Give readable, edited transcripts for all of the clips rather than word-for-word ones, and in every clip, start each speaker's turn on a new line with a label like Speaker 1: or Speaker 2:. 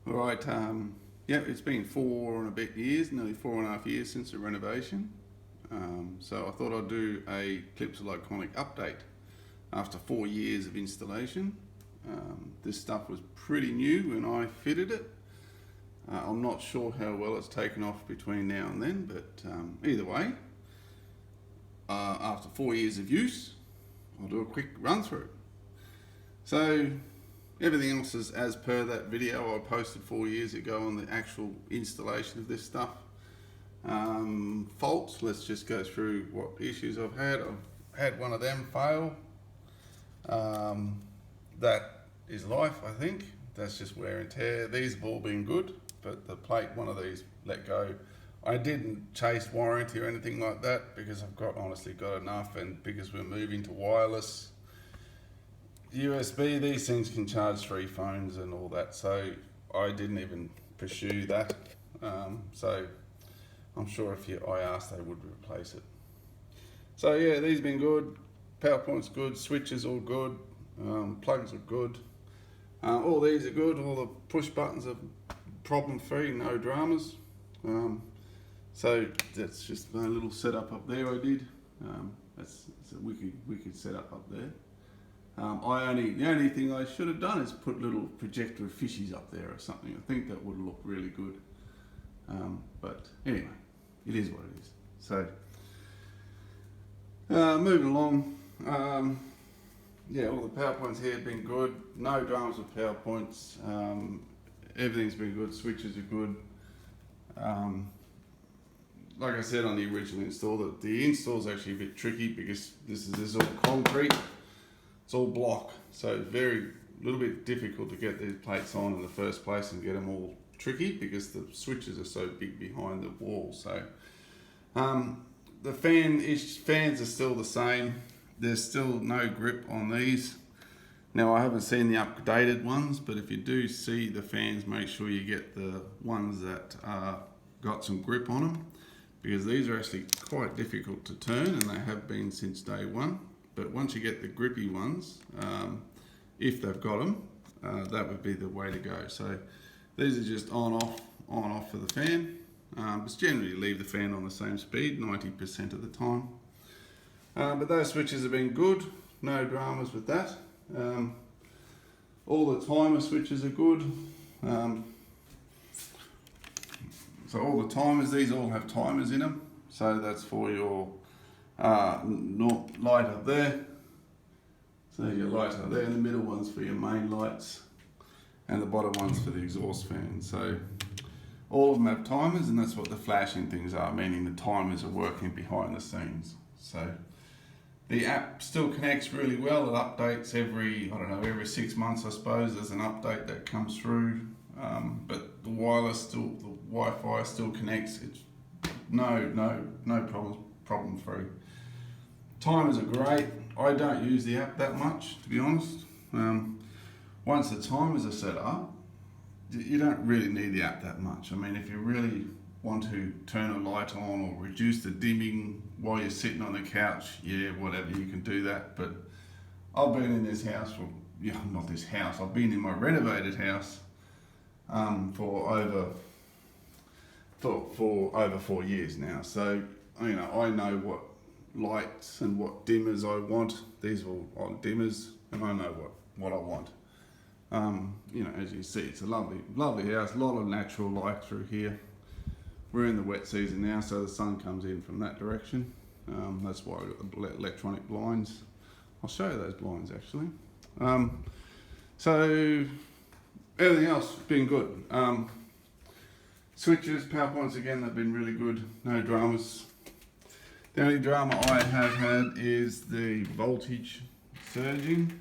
Speaker 1: All right, yeah, it's been 4 and a bit years, nearly 4.5 years since the renovation. So I thought I'd do a Clipsal Iconic update after 4 years of installation. This stuff was pretty new when I fitted it. I'm not sure how well it's taken off between now and then, but either way, after 4 years of use, I'll do a quick run through. So everything else is as per that video I posted 4 years ago on the actual installation of this stuff. Faults, let's just go through what issues I've had. I've had one of them fail. That is life, I think. That's just wear and tear. These have all been good, but the plate, one of these let go. I didn't chase warranty or anything like that because I've honestly got enough, and because we're moving to wireless USB, these things can charge 3 phones and all that, so I didn't even pursue that. So I'm sure if I asked, they would replace it. So yeah, these have been good. PowerPoint's good, switches all good, plugs are good. All these are good, all the push buttons are problem free, no dramas. So that's just my little setup up there I did. That's a wicked setup up there. The only thing I should have done is put little projector of fishies up there or something. I think that would look really good. But anyway, it is what it is. So moving along. Yeah, all the PowerPoints here have been good. No dramas with PowerPoints. Everything's been good. Switches are good. Like I said on the original install, the install is actually a bit tricky because this is all concrete. It's all block, so it's a little bit difficult to get these plates on in the first place and get them all tricky because the switches are so big behind the wall. So the fans are still the same. There's still no grip on these. Now I haven't seen the updated ones, but if you do see the fans, make sure you get the ones that got some grip on them, because these are actually quite difficult to turn, and they have been since day one. But once you get the grippy ones, if they've got them, that would be the way to go. So these are just on off for the fan. But generally leave the fan on the same speed 90% of the time. But those switches have been good, no dramas with that. All the timer switches are good. So all the timers, these all have timers in them. So that's for your light up there. So your light up there, and the middle one's for your main lights, and the bottom one's for the exhaust fan. So all of them have timers, and that's what the flashing things are, meaning the timers are working behind the scenes. So the app still connects really well. It updates every 6 months, I suppose. There's an update that comes through, but the Wi-Fi still connects. It's no problem free. Timers are great. I don't use the app that much, to be honest. Once the timers are set up, you don't really need the app that much. I mean, if you really want to turn a light on or reduce the dimming while you're sitting on the couch, yeah, whatever, you can do that. But I've been in this house I've been in my renovated house for over 4 years now. So, I know what lights and what dimmers I want. These are all on dimmers, and I know what I want. As you see, it's a lovely house, a lot of natural light through here. We're in the wet season now, so the sun comes in from that direction. That's why I've got the electronic blinds. I'll show you those blinds actually. So everything else has been good. Switches, PowerPoints again, they've been really good. No dramas. The only drama I have had is the voltage surging.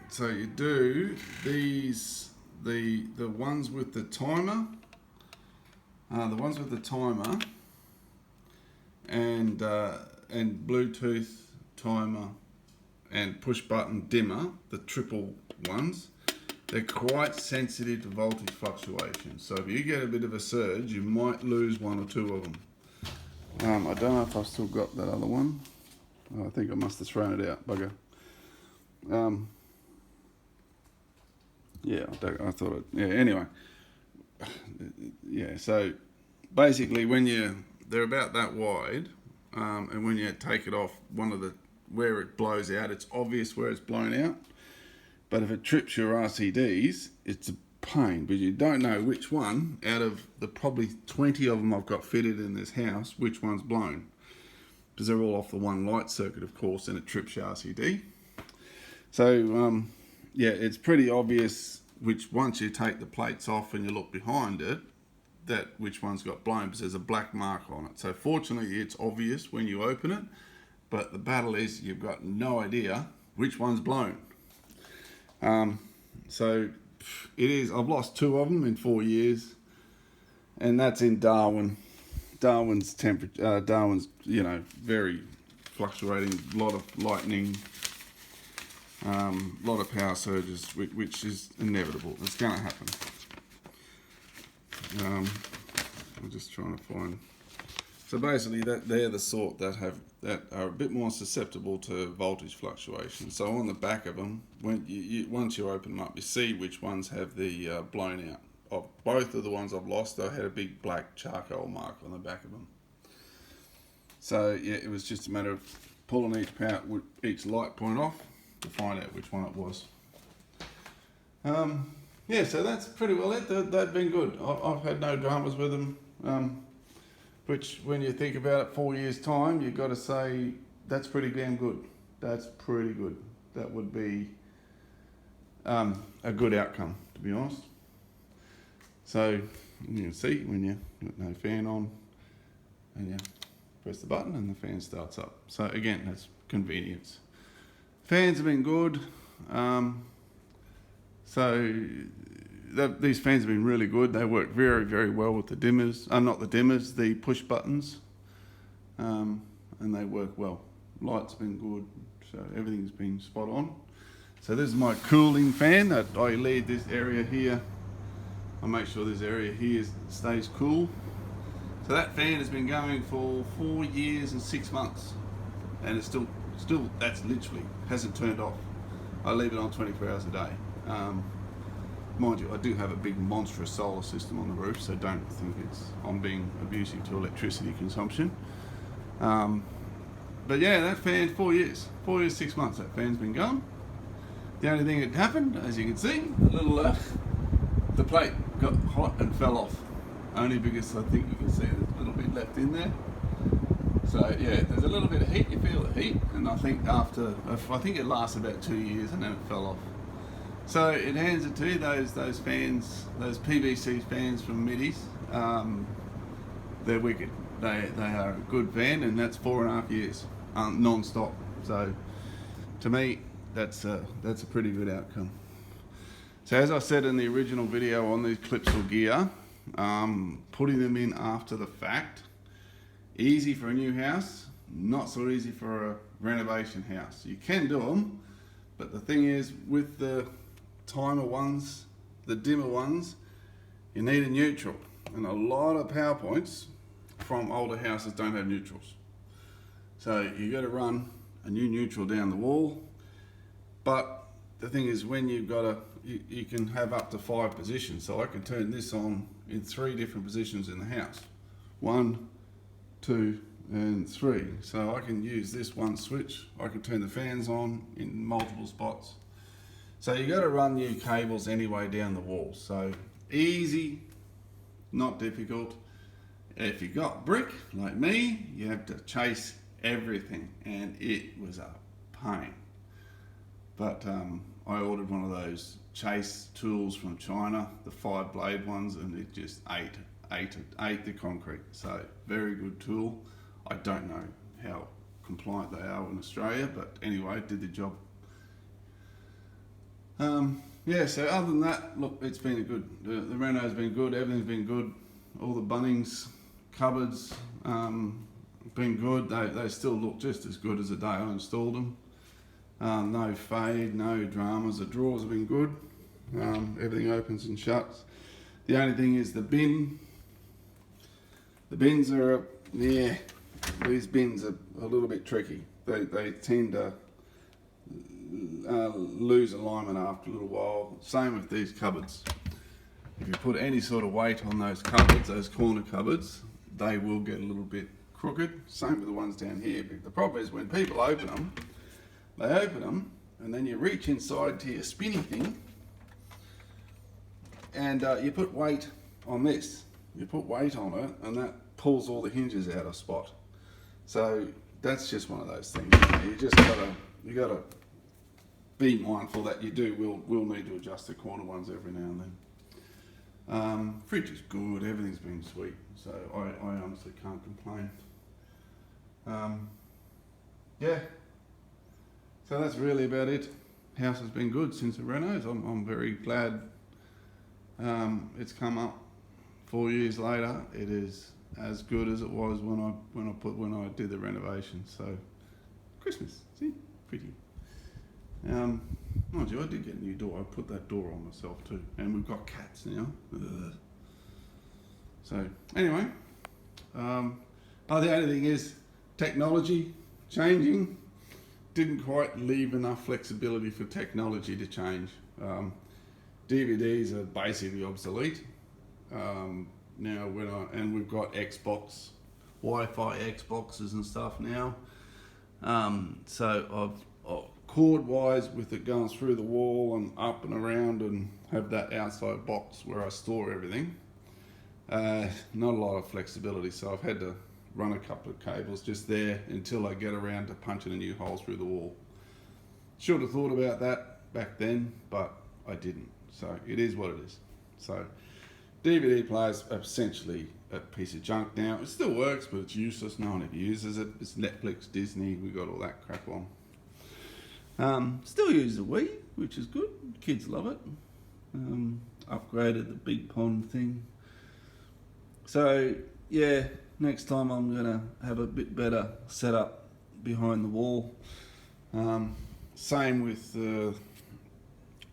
Speaker 1: So you do these, the ones with the timer, and Bluetooth timer and push button dimmer, the triple ones, they're quite sensitive to voltage fluctuations. So if you get a bit of a surge, you might lose 1 or 2 of them. I don't know if I've still got that other one. I think I must have thrown it out, bugger. Yeah, I thought it. Yeah. Anyway, yeah. So basically, they're about that wide, and when you take it off, where it blows out, it's obvious where it's blown out. But if it trips your RCDs, it's a pain, but you don't know which one out of the probably 20 of them I've got fitted in this house, which one's blown. Because they're all off the one light circuit, of course, and it trips your RCD. So, yeah, it's pretty obvious once you take the plates off and you look behind it, which one's got blown, because there's a black mark on it. So fortunately, it's obvious when you open it, but the battle is you've got no idea which one's blown. So it is. I've lost 2 of them in 4 years, and that's in Darwin. Darwin's temperature. Darwin's, very fluctuating. A lot of lightning. A lot of power surges, which is inevitable. It's going to happen. I'm just trying to find. So basically, they're the sort that are a bit more susceptible to voltage fluctuations. So on the back of them, once you open them up, you see which ones have the blown out. Of both of the ones I've lost, I had a big black charcoal mark on the back of them. So yeah, it was just a matter of pulling each light point off to find out which one it was. Yeah, so that's pretty well it. They've been good. I've had no dramas with them. Which, when you think about it, 4 years' time, you've got to say that's pretty damn good. That's pretty good. That would be a good outcome, to be honest. So you can see when you got no fan on, and you press the button and the fan starts up. So again, that's convenience. Fans have been good. These fans have been really good. They work very, very well with the dimmers. Not the dimmers, the push buttons. And they work well. Light's been good, so everything's been spot on. So this is my cooling fan. I leave this area here. I make sure this area here stays cool. So that fan has been going for 4 years and 6 months. And it's still, that's literally, hasn't turned off. I leave it on 24 hours a day. Mind you, I do have a big monstrous solar system on the roof, so don't think I'm being abusive to electricity consumption. But yeah, that fan, 4 years, 6 months, that fan's been going. The only thing that happened, as you can see, the plate got hot and fell off. Only because I think you can see there's a little bit left in there. So yeah, there's a little bit of heat, you feel the heat, and I think it lasts about 2 years and then it fell off. So it hands it to you, those fans, those PVC fans from Middies, they're wicked. They are a good fan, and that's 4.5 years, non-stop. So to me, that's a pretty good outcome. So as I said in the original video on these Clipsal gear, putting them in after the fact, easy for a new house, not so easy for a renovation house. You can do them, but the thing is, with the timer ones, the dimmer ones, you need a neutral, and a lot of power points from older houses don't have neutrals. So you got to run a new neutral down the wall. But the thing is, when you've got you can have up to 5 positions. So I can turn this on in 3 different positions in the house. 1, 2, and 3. So I can use this one switch. I can turn the fans on in multiple spots. So you got to run new cables anyway down the wall. So easy, not difficult. If you got brick like me, you have to chase everything, and it was a pain. But I ordered one of those chase tools from China, the 5-blade ones, and it just ate the concrete. So very good tool. I don't know how compliant they are in Australia, but anyway, it did the job. Yeah, so other than that, look, it's been the reno's been good, everything's been good. All the Bunnings cupboards been good. They still look just as good as the day I installed them. No fade, no dramas. The drawers have been good. Everything opens and shuts. The only thing is the bin. The bins are, these bins are a little bit tricky. They tend to, lose alignment after a little while. Same with these cupboards. If you put any sort of weight on those cupboards, those corner cupboards, they will get a little bit crooked. Same with the ones down here. But the problem is when people open them, they open them and then you reach inside to your spinny thing and you put weight on this. You put weight on it and that pulls all the hinges out of spot. So that's just one of those things. You just gotta be mindful that we'll need to adjust the corner ones every now and then. Fridge is good, everything's been sweet, so I honestly can't complain. Yeah, so that's really about it. House has been good since the renos. I'm very glad it's come up 4 years later. It is as good as it was when I did the renovation. So Christmas, see, pretty. Mind you, I did get a new door. I put that door on myself too, and we've got cats now. Ugh. So anyway, the only thing is technology changing didn't quite leave enough flexibility for technology to change. DVDs are basically obsolete now. And we've got Xbox, Wi-Fi Xboxes and stuff now. So I've cord-wise, with it going through the wall and up and around, and have that outside box where I store everything. Not a lot of flexibility, so I've had to run a couple of cables just there until I get around to punching a new hole through the wall. Should have thought about that back then, but I didn't. So it is what it is. So DVD players are essentially a piece of junk now. It still works, but it's useless. No one ever uses it. It's Netflix, Disney, we got all that crap on. Still use the Wii, which is good. Kids love it. Upgraded the big pond thing. So yeah, next time I'm gonna have a bit better setup behind the wall. Same with the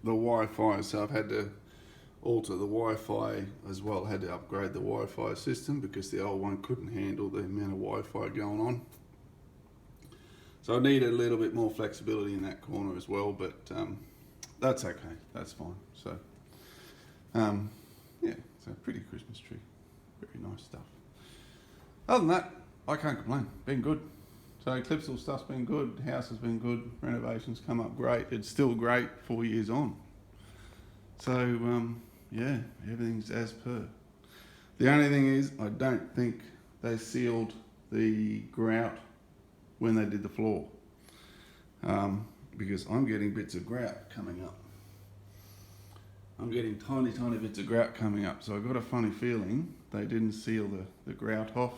Speaker 1: Wi-Fi. So I've had to alter the Wi-Fi as well. Had to upgrade the Wi-Fi system because the old one couldn't handle the amount of Wi-Fi going on. So I need a little bit more flexibility in that corner as well, but that's okay, that's fine. So yeah, it's a pretty Christmas tree, very nice stuff. Other than that, I can't complain, been good. So Clipsal stuff's been good, house has been good, renovations come up great, it's still great 4 years on. So yeah, everything's as per. The only thing is, I don't think they sealed the grout when they did the floor, because I'm getting bits of grout coming up. I'm getting tiny bits of grout coming up, so I've got a funny feeling they didn't seal the grout off.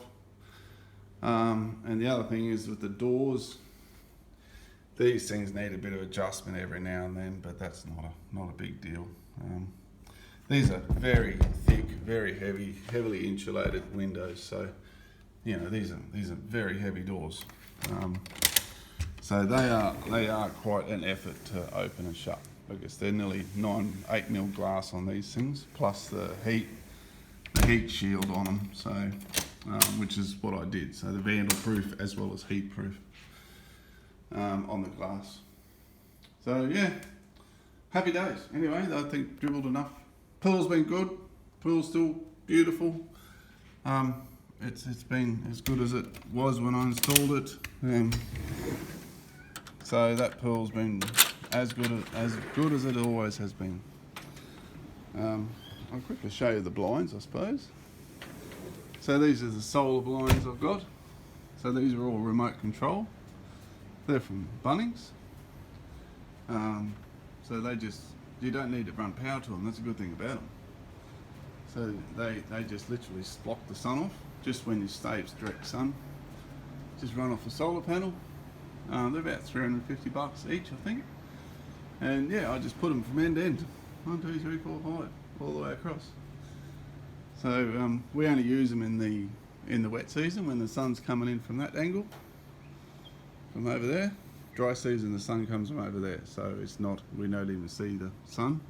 Speaker 1: And the other thing is with the doors, these things need a bit of adjustment every now and then, but that's not a big deal. These are very thick, very heavily insulated windows, so you know these are very heavy doors. So they are quite an effort to open and shut, because they're nearly 8 mil glass on these things, plus the heat shield on them. So which is what I did. So the vandal proof as well as heat proof on the glass. So yeah, happy days. Anyway, I think dribbled enough. Pool's been good. Pool's still beautiful. It's been as good as it was when I installed it. So that pool's been as good as it always has been. I'll quickly show you the blinds, I suppose. So these are the solar blinds I've got. So these are all remote control. They're from Bunnings. So you don't need to run power to them. That's a good thing about them. So they just literally block the sun off. Just when you saves direct sun, just run off a solar panel. They're about $350 each, I think. And yeah, I just put them from end to end. 1, 2, 3, 4, 5, all the way across. So we only use them in the wet season when the sun's coming in from that angle, from over there. Dry season, the sun comes from over there, so we don't even see the sun.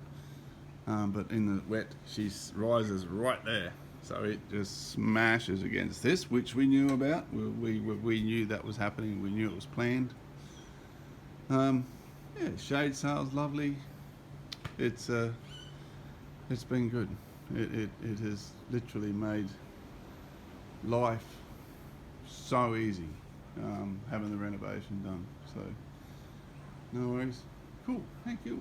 Speaker 1: But in the wet, she rises right there. So it just smashes against this, which we knew about. We knew that was happening. We knew it was planned. yeah, shade sale's lovely. It's been good. It has literally made life so easy, having the renovation done. So no worries. Cool. Thank you.